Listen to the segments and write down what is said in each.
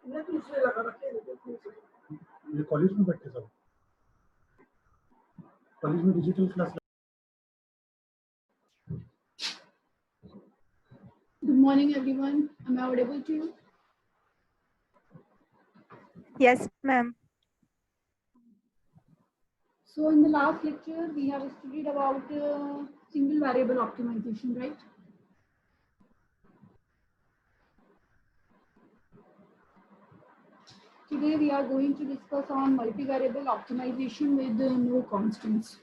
ये कॉलेज में बैठे सब कॉलेज में digital class. Good morning, everyone. Am I audible to you? Yes, ma'am. So in the last lecture, we have studied about single variable optimization, right? Today we are going to discuss on multivariable optimization with no constants.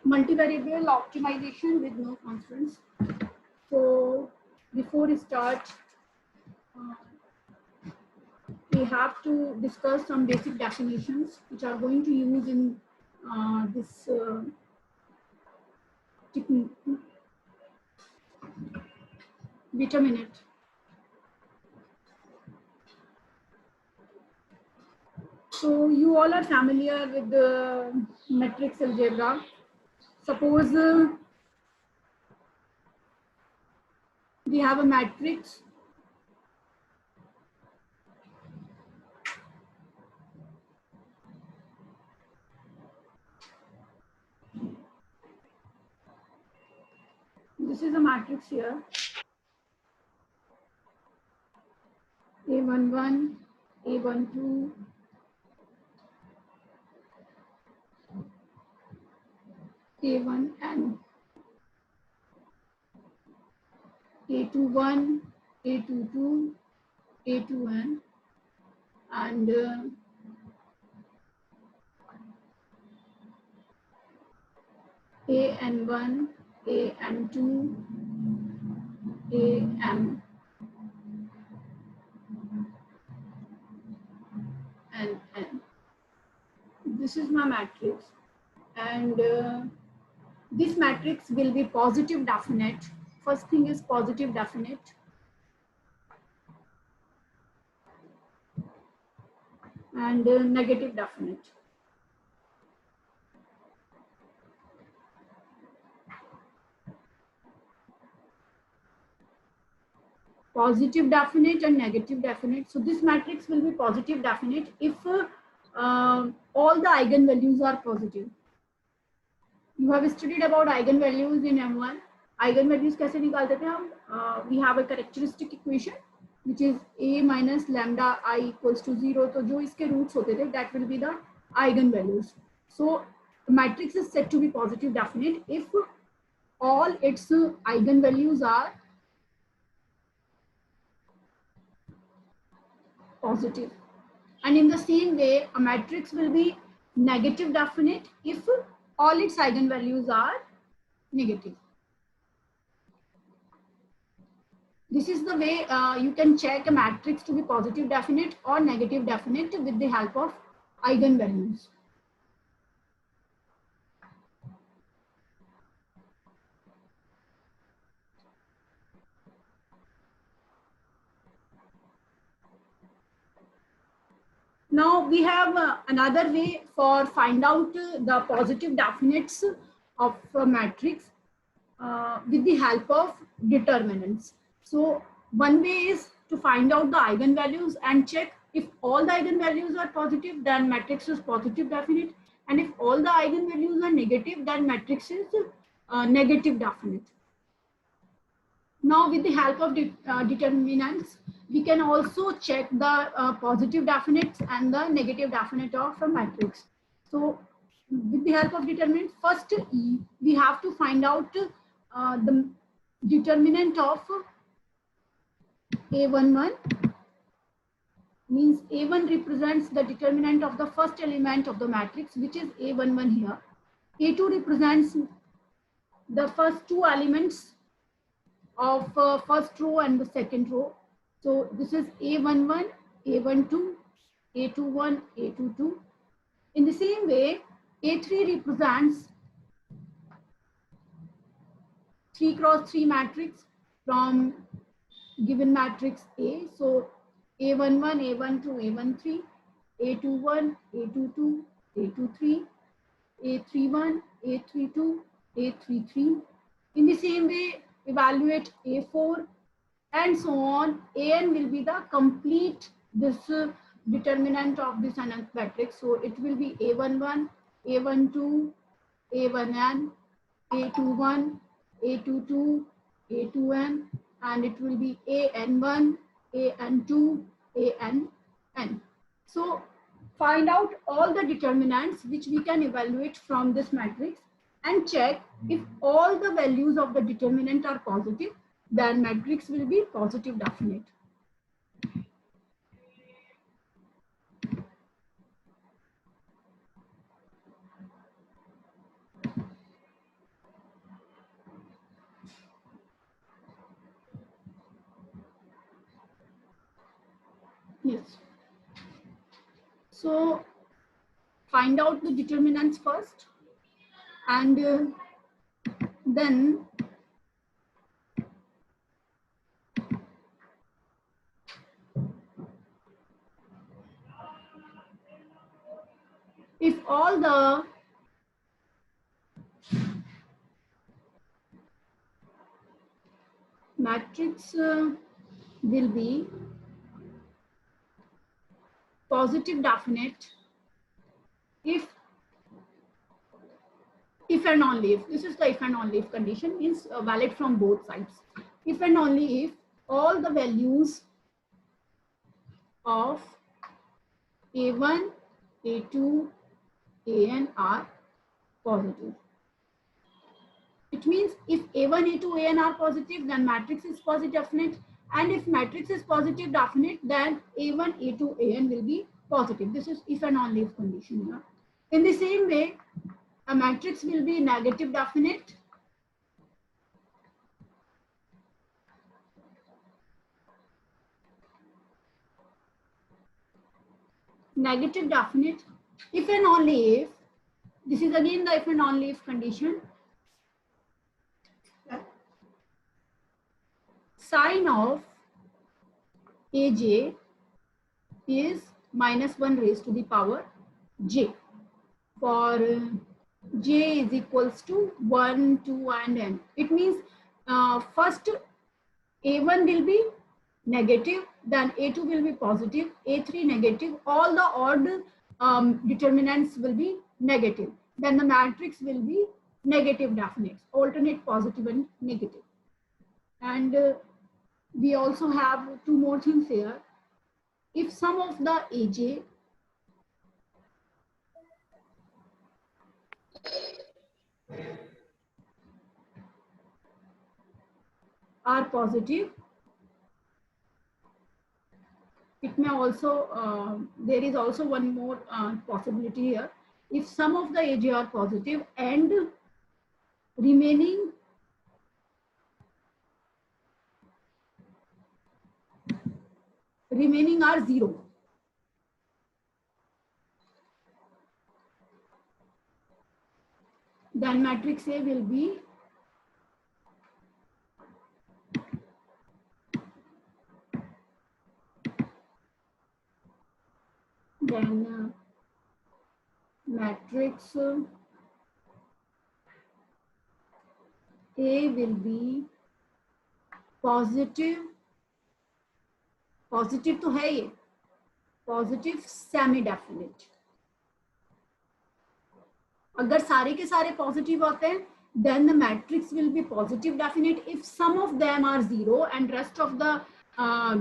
Multivariable optimization with no constants. So before we start, we have to discuss some basic definitions which are going to use in this technique. Wait a minute. So you all are familiar with the matrix algebra. Suppose we have a matrix . This is a matrix here. A11, A12, A1n, A21, A22, A2n, and AN1, AN2, AM, and N. This is my matrix, and this matrix will be positive definite. First thing is positive definite. And negative definite. Positive definite and negative definite. So this matrix will be positive definite if all the eigenvalues are positive. You have studied about eigenvalues in M1. Eigenvalues कैसे निकालते थे हम? We have a characteristic equation which is a minus lambda I equals to 0. तो जो इसके roots होते थे, that will be the eigenvalues. So the matrix is said to be positive definite if all its eigenvalues are positive. And in the same way, a matrix will be negative definite if all its eigenvalues are negative. This is the way you can check a matrix to be positive definite or negative definite with the help of eigenvalues. Now we have another way for find out the positive definites of a matrix with the help of determinants. So one way is to find out the eigenvalues and check if all the eigenvalues are positive, then matrix is positive definite, and if all the eigenvalues are negative, then matrix is negative definite. Now with the help of determinants, we can also check the positive definites and the negative definite of a matrix. So with the help of determinants, first we have to find out the determinant of A11, means A1 represents the determinant of the first element of the matrix, which is A11 here. A2 represents the first two elements of first row and the second row. So this is A11, A12, A21, A22. In the same way, A3 represents 3 cross 3 matrix from given matrix A. So A11, A12, A13, A21, A22, A23. A31, A32, A33. In the same way, evaluate A4 and so on. An will be the complete this determinant of this nth matrix. So it will be A11, A12, A1n, A21, A22, A2n, and it will be AN1, AN2, ANn. So find out all the determinants which we can evaluate from this matrix and check if all the values of the determinant are positive, then matrix will be positive definite. Yes. So find out the determinants first, and then if all the matrix will be positive definite if and only if, this is the if and only if condition, means valid from both sides. If and only if all the values of A1, A2, An are positive. It means if A1, A2, An are positive, then matrix is positive definite. And if matrix is positive definite, then A1, A2, An will be positive. This is if and only if condition here. In the same way, a matrix will be negative definite if and only if, this is again the if and only if condition, sign of Aj is -1 raised to the power j, for j is equals to 1, 2 and n. It means first A1 will be negative, then A2 will be positive, A3 negative, all the odd determinants will be negative. Then the matrix will be negative definite, alternate positive and negative. And we also have two more things here. If some of the Aj are positive, it may also, there is also one more possibility here. If some of the Aj are positive and remaining are 0, then matrix A will be matrix A will be positive तो है ये, positive semi definite. अगर सारे के सारे positive होते हैं, then the matrix will be positive definite. If some of them are 0 and rest of the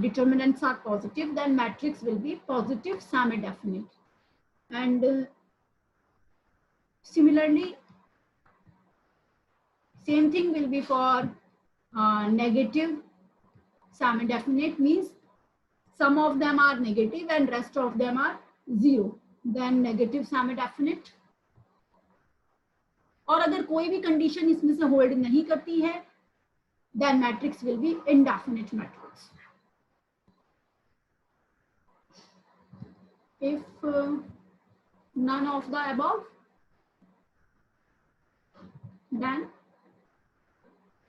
determinants are positive, then matrix will be positive semi definite. And similarly, same thing will be for negative semi definite, means some of them are negative and rest of them are 0, then negative semi definite. और अगर कोई भी condition इसमें से hold नहीं करती है, then matrix will be indefinite matrix. If none of the above, then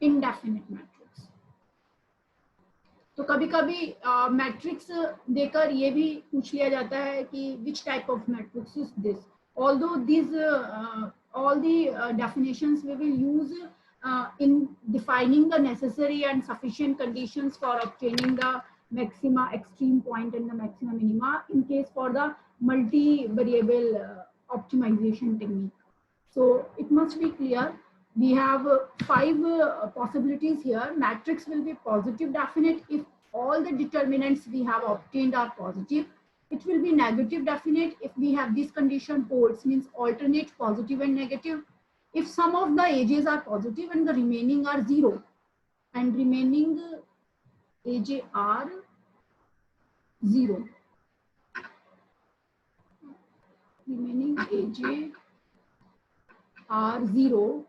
indefinite matrix. तो कभी कभी मैट्रिक्स देकर ये भी पूछ लिया जाता है कि which type of matrix is this. Although these all the definitions we will use in defining the necessary and sufficient conditions for obtaining the maxima, extreme point, and the maxima minima in case for the multi-variable optimization technique. So it must be clear. We have five possibilities here. Matrix will be positive definite if all the determinants we have obtained are positive. It will be negative definite if we have this condition holds, means alternate positive and negative. If some of the ages are positive and the remaining are zero, and remaining AJ are zero. Remaining AJ are zero,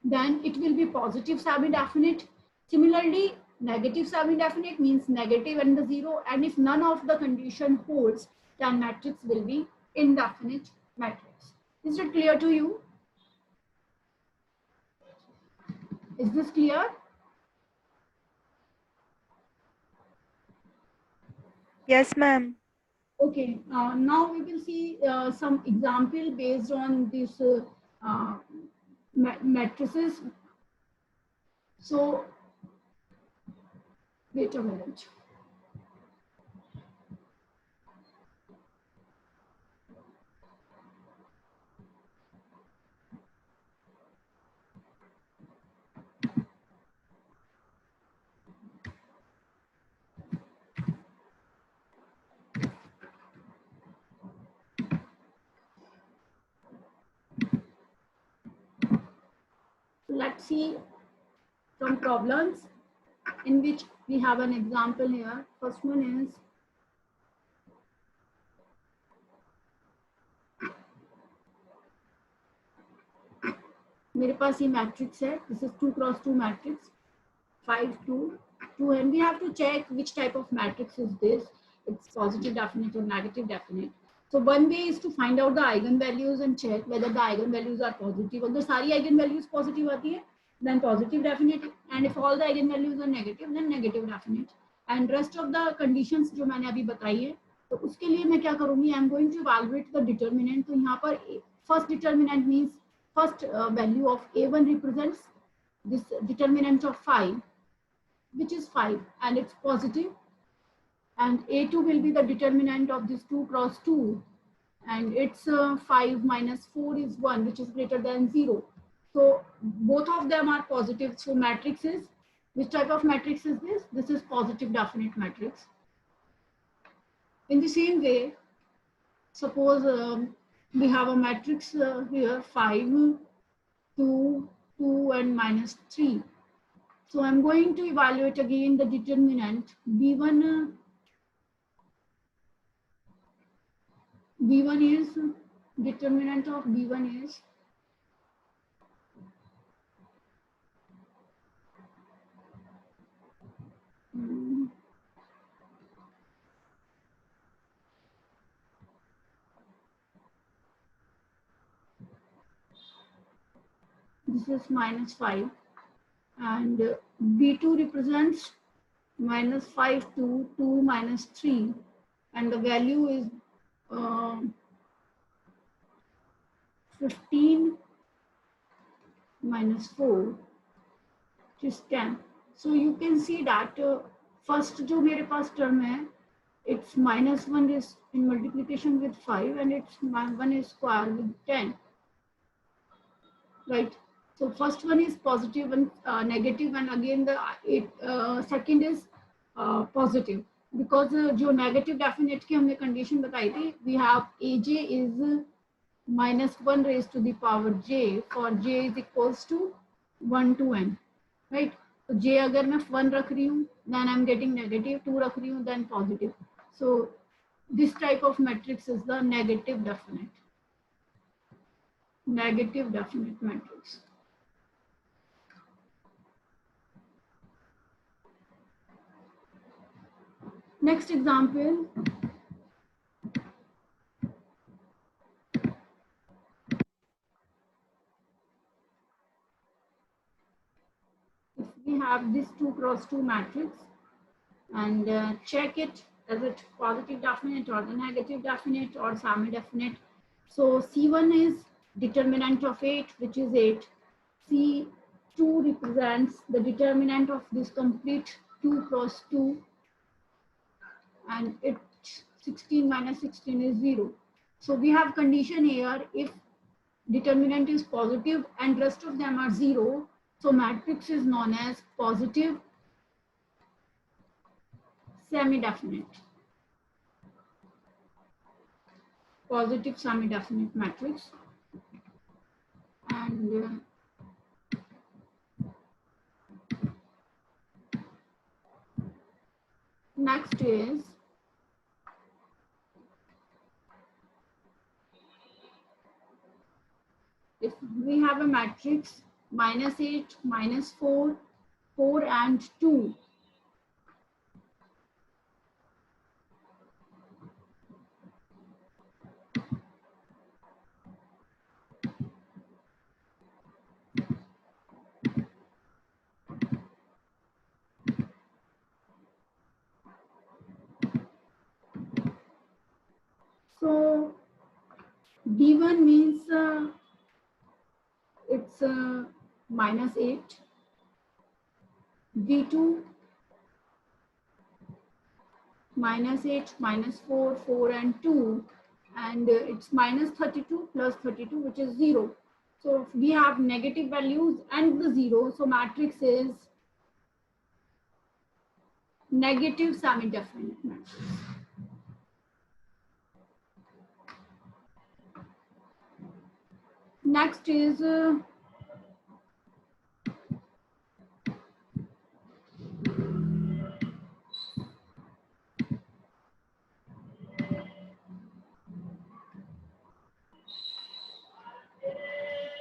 then it will be positive semi-definite. Similarly, negative semi-definite means negative and the zero, and if none of the condition holds, then matrix will be indefinite matrix. Is it clear to you? Is this clear? Yes, ma'am. Okay, now we will see some example based on this matrices. So, wait a minute. Let's see some problems in which we have an example here. First one is मेरे पास ये matrix है. This is 2 cross 2 matrix, 5 2 2, and we have to check which type of matrix is this. It's positive definite or negative definite. So one way is to find out the eigenvalues and check whether the eigenvalues are positive. अगर सारी eigenvalues positive आती है, then positive definite, and if all the eigenvalues are negative, then negative definite. And rest of the conditions जो मैंने अभी बताई है, तो उसके लिए मैं क्या करूँगी? I'm going to evaluate the determinant. तो यहाँ पर first determinant means first value of A1 represents this determinant of 5, which is 5, and it's positive. And A2 will be the determinant of this 2 cross 2, and it's 5 minus 4 is 1, which is greater than 0. So both of them are positive. So matrix is, which type of matrix is this? This is positive definite matrix. In the same way, suppose we have a matrix here 5, 2, 2, and minus 3. So I'm going to evaluate again the determinant B1. B1 is, determinant of B1 is this is minus 5, and B2 represents minus 5 to 2 minus 3, and the value is 15 minus 4, which is 10. So you can see that first जो मेरे पास term है, it's minus 1 is in multiplication with 5, and it's 1 is square with 10, right? So first one is positive and negative, and again the second is positive, because जो negative definite की हमने condition बताई थी, we have AJ is minus 1 raised to the power j for j is equals to 1 to n, right? So j अगर मैं 1 रख रही हूँ, then I'm getting negative, 2 रख रही हूँ, then positive. So this type of matrix is the negative definite matrix. Next example. If we have this 2 cross 2 matrix and check it as it positive definite or the negative definite or semi-definite. So C1 is determinant of 8, which is 8. C2 represents the determinant of this complete 2 cross 2, and it 16 minus 16 is 0. So we have condition here, if determinant is positive and rest of them are 0, so matrix is known as positive semi-definite. Positive semi-definite matrix. And next is if we have a matrix -8, -4, 4 and 2. So D1 means it's -8. D2 -8, -4, 4 and 2, and it's -32 plus 32, which is 0. So we have negative values and the 0. So matrix is negative semi-definite matrix. Next is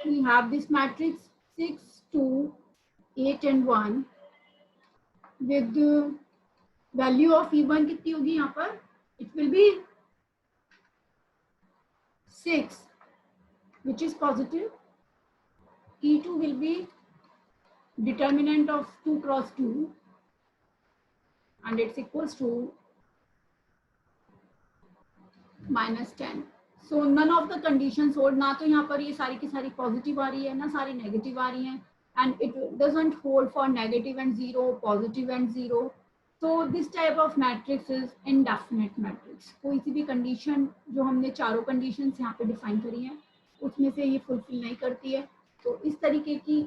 we have this matrix 6, 2, 8 and 1 with the value of E1 कितनी होगी यहाँ पर? It will be 6, which is positive. E2 will be determinant of 2 cross 2, and it's equals to -10. So none of the conditions hold. ना तो यहाँ पर ये सारी की सारी positive आ रही है, ना सारी negative आ रही हैं, and it doesn't hold for negative and 0, positive and 0. So this type of matrix is indefinite matrix. कोई सी भी condition जो हमने चारों conditions यहाँ पे define करी हैं, उसमें से ये fulfill नहीं करती है, तो इस तरीके की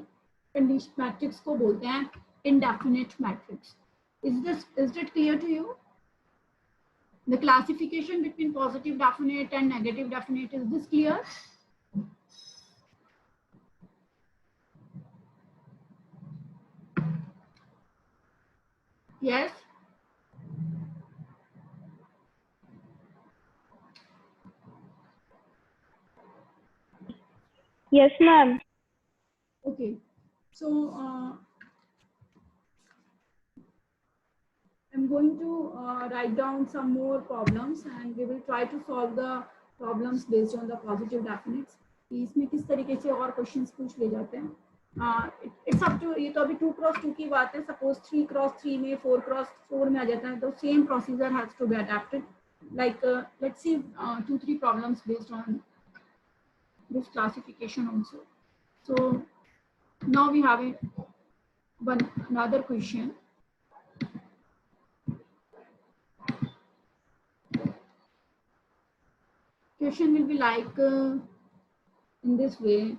condition matrix को बोलते हैं indefinite matrix. Is it clear to you? The classification between positive definite and negative definite, is this clear? Yes? Yes, ma'am. Okay. So I'm going to write down some more problems and we will try to solve the problems based on the positive definites. इसमें किस तरीके से और questions पूछ ले जाते हैं? It's up to, ये तो अभी 2 cross 2 की बात है. Suppose 3 cross 3 में 4 cross 4 में आ जाता है, तो same procedure has to be adapted. Like let's see 2-3 problems based on this classification also. So now we have another question. Question will be like in this way: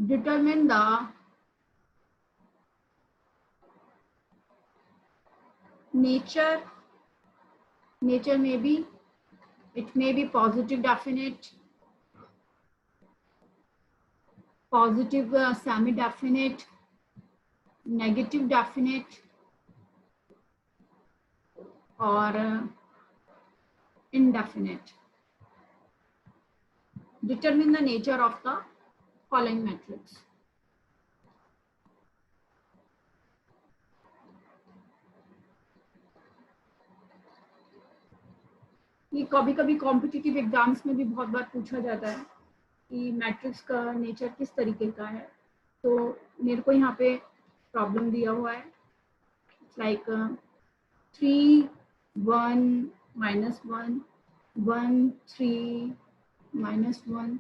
determine the nature may be, it may be positive definite, positive semi-definite, negative definite, or indefinite. Determine the nature of the following matrix. ये कभी कभी competitive exams में भी बहुत बार पूछा जाता है कि मैट्रिक्स का नेचर किस तरीके का है. तो मेरे को यहाँ पे प्रॉब्लम दिया हुआ है, like 3 1 -1 1 3 -1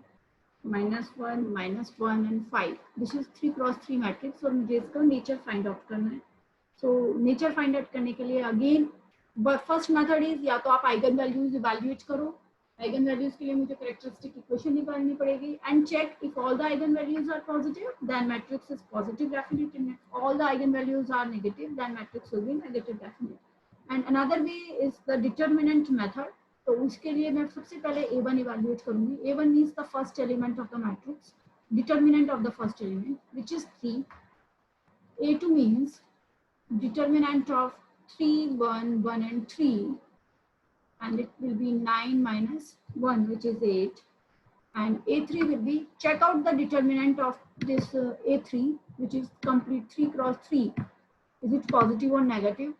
-1 and 5. This is 3 cross 3 matrix और मुझे इसका नेचर फाइंड आउट करना है. सो नेचर फाइंड आउट करने के लिए अगेन फर्स्ट मेथड इज या तो आप आइगन वैल्यूज इवैल्यूएट करो. आइगन वैल्यूज के लिए मुझे कैरेक्टरिस्टिक इक्वेशन निकालनी पड़ेगी and check if all the eigen values are positive then matrix is positive definite, and all the eigen values are negative then matrix will be negative definite. And another way is the determinant method. तो उसके लिए मैं सबसे पहले A1 evaluate करूंगी. A1 means the first element of the matrix, determinant of the first element which is 3. A2 means determinant of 3, 1, 1 and 3, and it will be 9 minus 1 which is 8, and A3 will be, check out the determinant of this A3 which is complete 3 cross 3, is it positive or negative?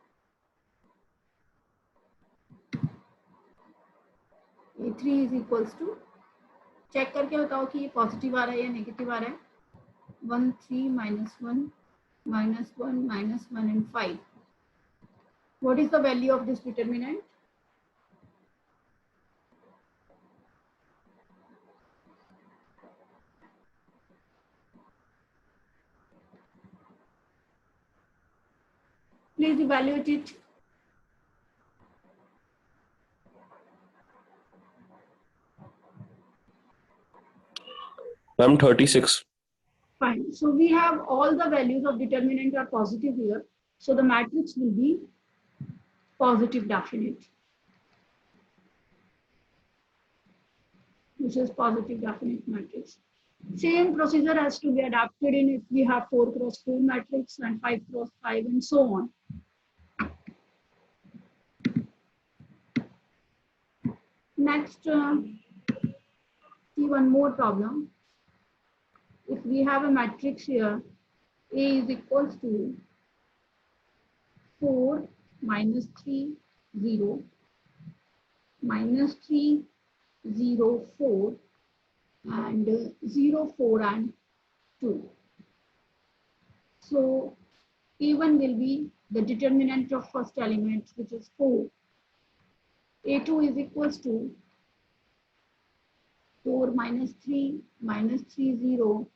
A3 is equals to, check करके बताओ कि ये positive आ रहा है या negative आ रहा है. 1 3 minus 1 minus 1 minus 1 and 5. What is the value of this determinant? Please evaluate it. Ma'am, 36. Fine. So we have all the values of determinant are positive here. So the matrix will be positive definite. This is positive definite matrix. Same procedure has to be adapted in if we have 4 cross 4 matrix and 5 cross 5 and so on. Next, see one more problem. If we have a matrix here, A is equals to 4 minus 3 0 minus 3 0 4 and 0 4 and 2. So A1 will be the determinant of first element which is 4. A2 is equals to 4 minus 3 0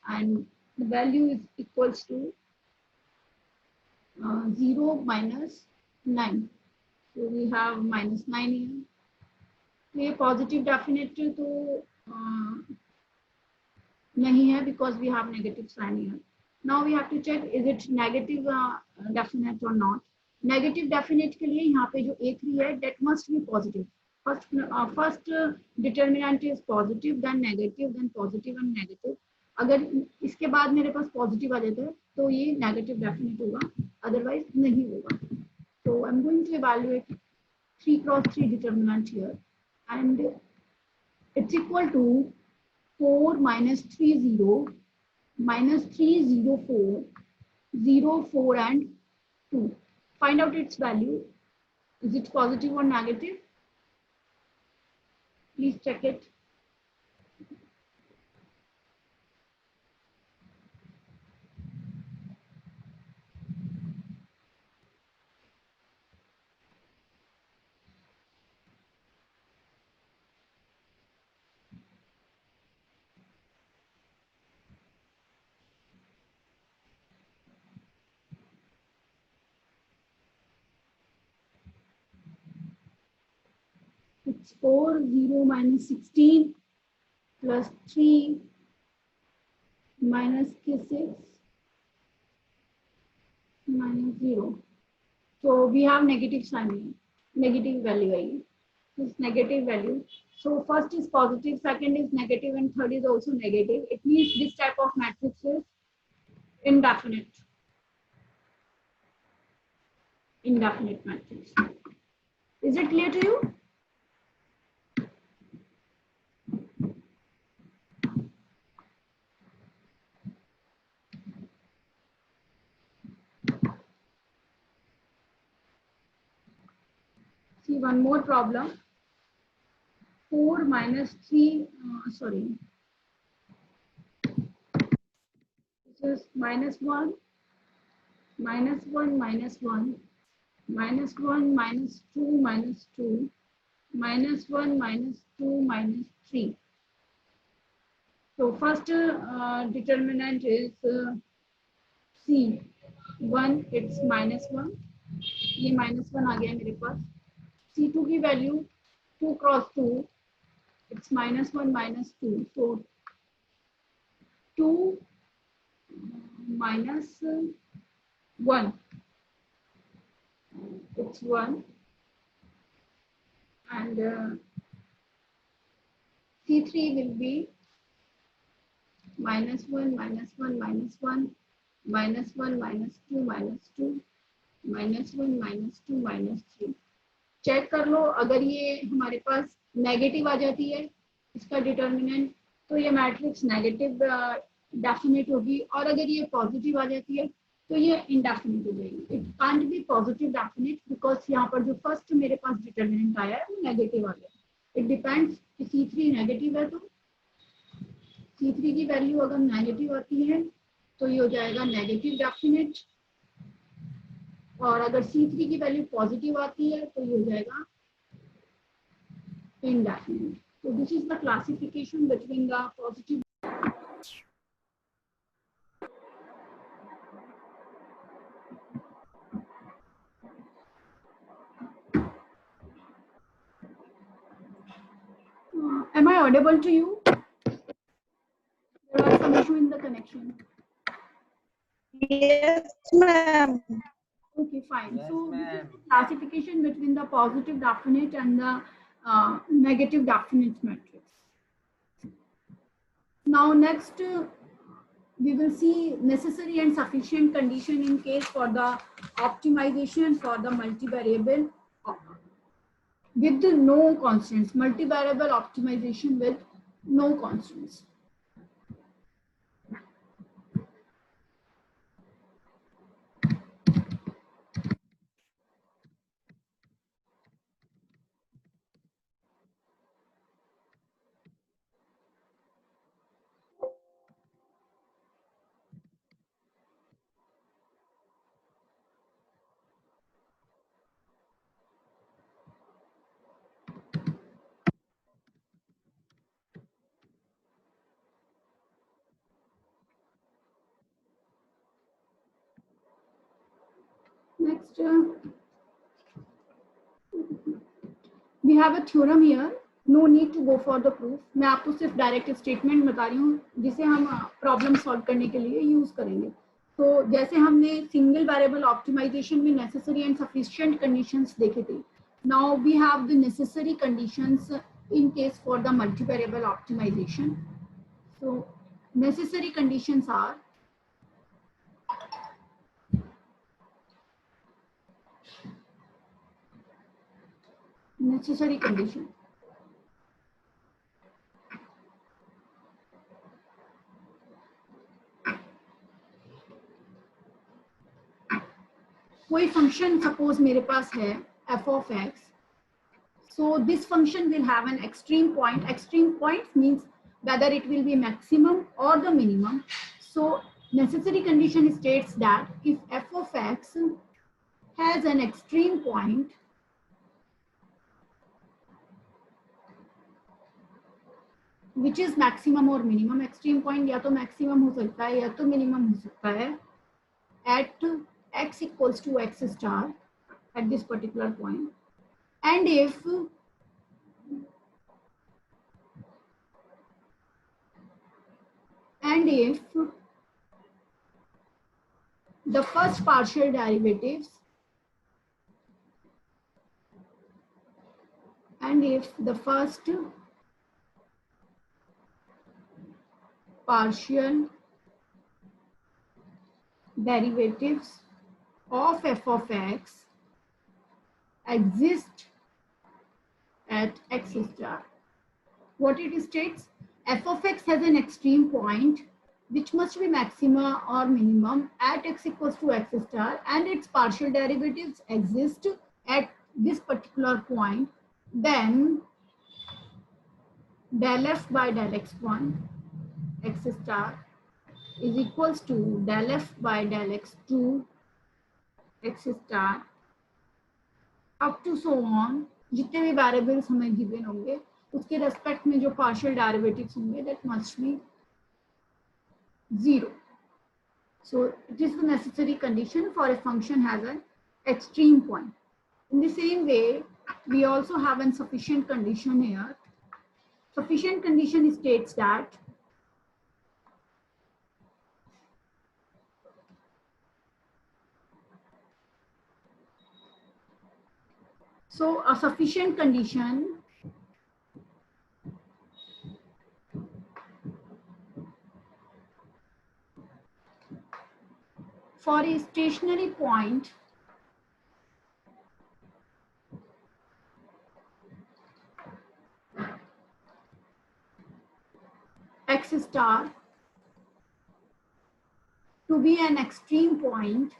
and the value is equals to 0 minus 9. So we have minus 9 here. ये positive definite तो नहीं है because we have negative sign here. Now we have to check is it negative definite or not. Negative definite के लिए यहाँ पे जो A3 है that must be positive. First determinant is positive, then negative, then positive and negative. अगर इसके बाद मेरे पास positive आ जाता है तो ये negative definite होगा, otherwise नहीं होगा. So I'm going to evaluate 3 cross 3 determinant here, and it's equal to 4 minus 3 0 minus 3 0 4 0 4 and 2. Find out its value. Is it positive or negative? Please check it. It's 4 0 minus 16 plus 3 minus 6 minus 0. So we have negative sign here, negative value. This negative value. So first is positive, second is negative, and third is also negative. It means this type of matrix is indefinite. Indefinite matrix. Is it clear to you? See one more problem. 4 minus 3, this is minus 1, minus 1, minus 1, minus 1, minus 2, minus 2, minus 1, minus 2, minus 3. So first determinant is C1, it's -1. ये -1 आ गया मेरे पास. C2 की value 2 cross 2, it's -1 -2. So 2 minus 1, it's 1, and C3 will be -1 -1 -1 -1 -1 -2 -2 -1 -2 -3. Check कर लो, अगर ये हमारे पास negative आ जाती है इसका डिटर्मिनेंट, तो ये मैट्रिक्स नेगेटिव डेफिनेट होगी, और अगर ये पॉजिटिव आ जाती है तो ये इनडेफिनेट हो जाएगी. It can't be positive definite because यहाँ पर जो फर्स्ट मेरे पास डिटर्मिनेंट आया है वो नेगेटिव आ गया. इट डिपेंड्स कि C3 नेगेटिव है तो C3 की वैल्यू अगर नेगेटिव आती है तो ये हो जाएगा नेगेटिव डेफिनेट, और अगर C3 की वैल्यू पॉजिटिव आती है तो ये हो जाएगा indefinite. So this is the classification between the positive. Am I audible to you? There was some issue in the connection. Yes, ma'am. Okay, fine. Yes, So this is ma'am. the classification between the positive definite and the negative definite matrix. Now next we will see necessary and sufficient condition in case for the optimization for the multivariable with no constants, multivariable optimization with no constants. Next, we have a theorem here. No need to go for the proof. मैं आपको सिर्फ direct statement बता रही हूँ जिसे हम problem solve करने के लिए यूज करेंगे. तो जैसे हमने सिंगल वेरिएबल ऑप्टिमाइजेशन में नेसेसरी एंड सफिशिएंट कंडीशंस देखे थे. Now we have the necessary conditions in case for the multivariable optimization. So necessary conditions are necessary condition. कोई फंक्शन सपोज मेरे पास है f of x. So this function will have an extreme point. Extreme point means whether it will be maximum or the minimum. So necessary condition states that if f of x has an extreme point, which is maximum or minimum. Extreme point या तो maximum हो सकता है या तो minimum हो सकता है at x equals to x star at this particular point. And if the first partial derivatives of f of x exist at x star. What it states, f of x has an extreme point which must be maxima or minimum at x equals to x star, and its partial derivatives exist at this particular point, then del f by del x1 x star is equals to del f by del x2 x star up to so on. जितने भी variables हमें given होंगे उसके respect में जो partial derivatives होंगे that must be 0. So it is the necessary condition for a function has an extreme point. In the same way, we also have a sufficient condition here. Sufficient condition states that so a sufficient condition for a stationary point x star to be an extreme point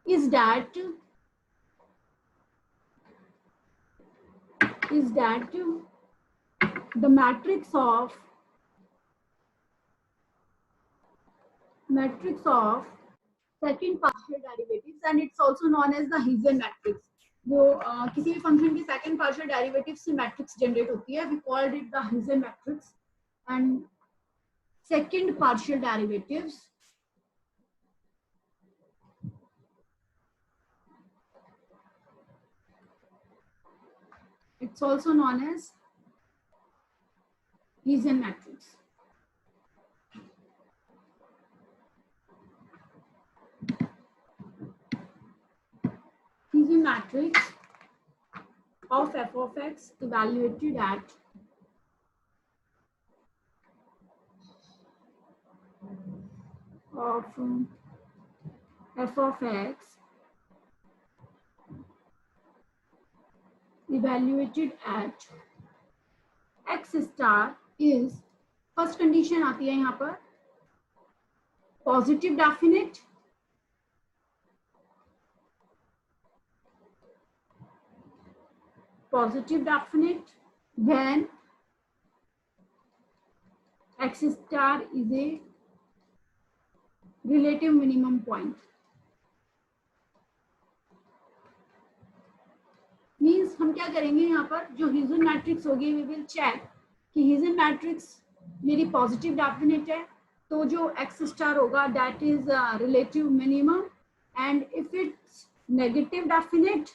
is that the matrix of second partial derivatives, and it's also known as the Hessian matrix. जो किसी भी function की second partial derivative से matrix generate होती है, we called it the Hessian matrix. And second partial derivatives it's also known as Hessian matrix. Hessian matrix of f of x evaluated at of f of x evaluated at x star is, first condition आती है यहाँ पर positive definite, when x star is a relative minimum point. Means हम क्या करेंगे यहाँ पर, जो Hessian मैट्रिक्स होगी वी विल चेक कि Hessian मैट्रिक्स मेरी पॉजिटिव डेफिनेट है, तो जो x स्टार होगा that is relative minimum, and if it's negative definite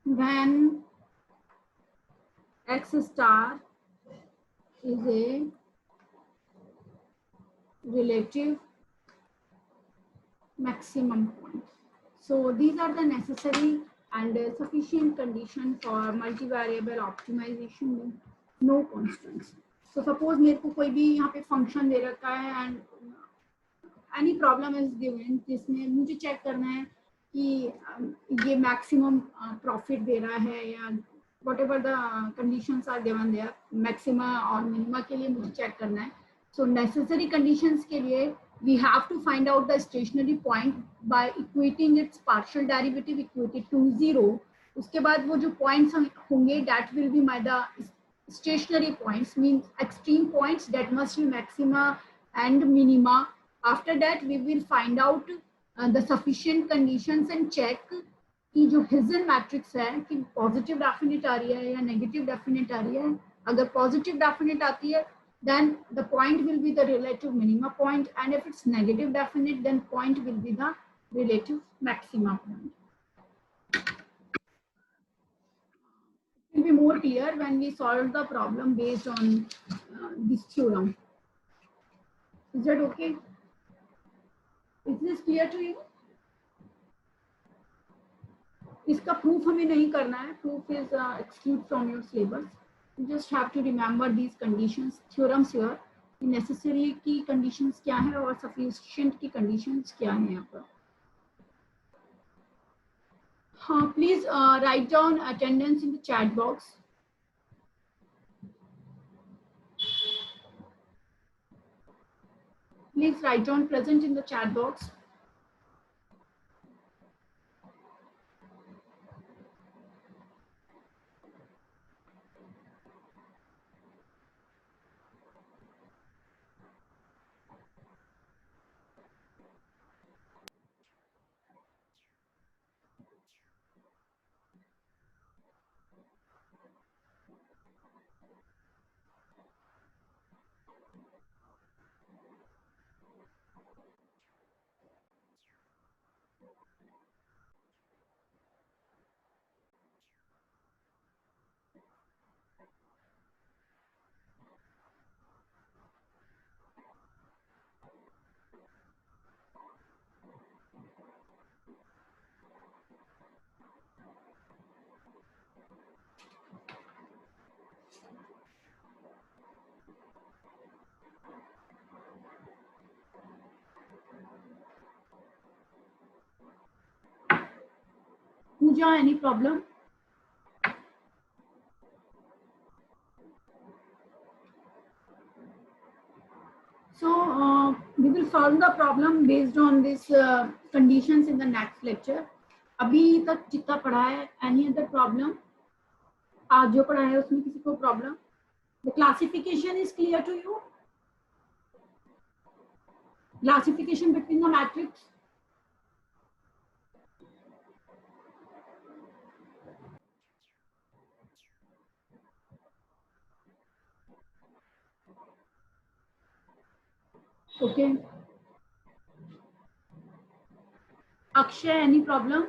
when x star is a relative maximum point. So these are the necessary and sufficient condition for multivariable optimization with no constants. So suppose मेरे को कोई भी यहाँ पे function दे रखा है and any problem is given, जिसमें मुझे चेक करना है कि ये मैक्सिमम प्रॉफिट दे रहा है या whatever the conditions are given there, maxima और मिनिमा के लिए मुझे चेक करना है. So necessary conditions के लिए we have to find out the stationary point by equating its partial derivative equated to 0. उसके बाद वो जो points होंगे that will be the stationary points, means extreme points that must be maxima and minima. After that we will find out the sufficient conditions and check कि जो Hessian matrix है कि positive definite आ रही है या negative definite आ रही है. अगर पॉजिटिव डेफिनेट आती है then the point will be the relative minima point, and if it's negative definite then point will be the relative maxima point. It will be more clear when we solve the problem based on this theorem. Is that okay? Is this clear to you? इसका proof हमें नहीं करना है, proof is exclude from your syllabus. You just have to remember these conditions, theorems here. Necessary की conditions क्या है और sufficient की conditions क्या है यहाँ पर. हाँ, please write down attendance in the chat box. Please write down present in the chat box. Pooja, any problem? So we will solve the problem based on this conditions in the next lecture. अभी तक जितना पढ़ा है, any other problem? आज जो पढ़ा है उसमें किसी को problem? The classification is clear to you? Classification between the matrix? Okay. Akshay, any problem?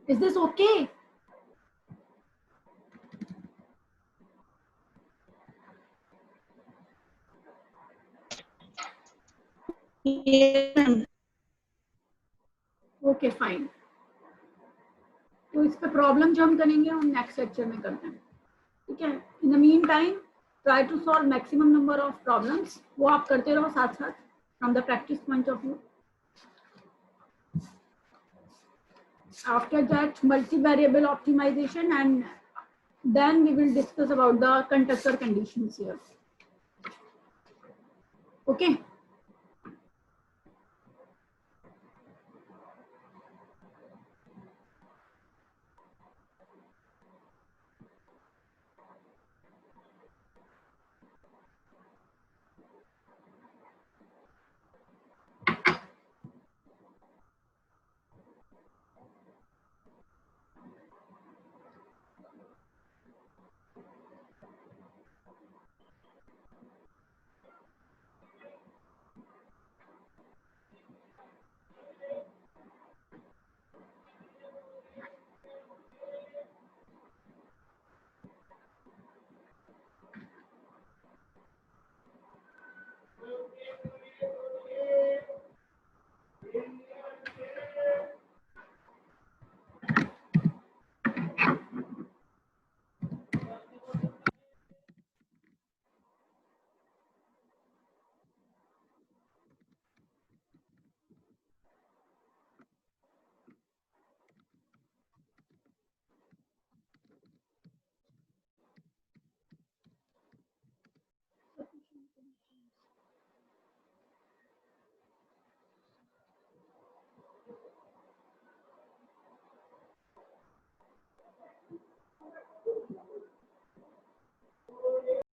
Is this okay? Yes, ma'am. Okay, fine. तो इस पे प्रॉब्लम जो हम करेंगे हम नेक्स्ट लेक्चर में करते हैं, ठीक है? In the mean time try to solve maximum number of problems, वो आप करते रहो साथ साथ from the practice point of view. After that, multivariable optimization, and then we will discuss about the conductor conditions here. Okay.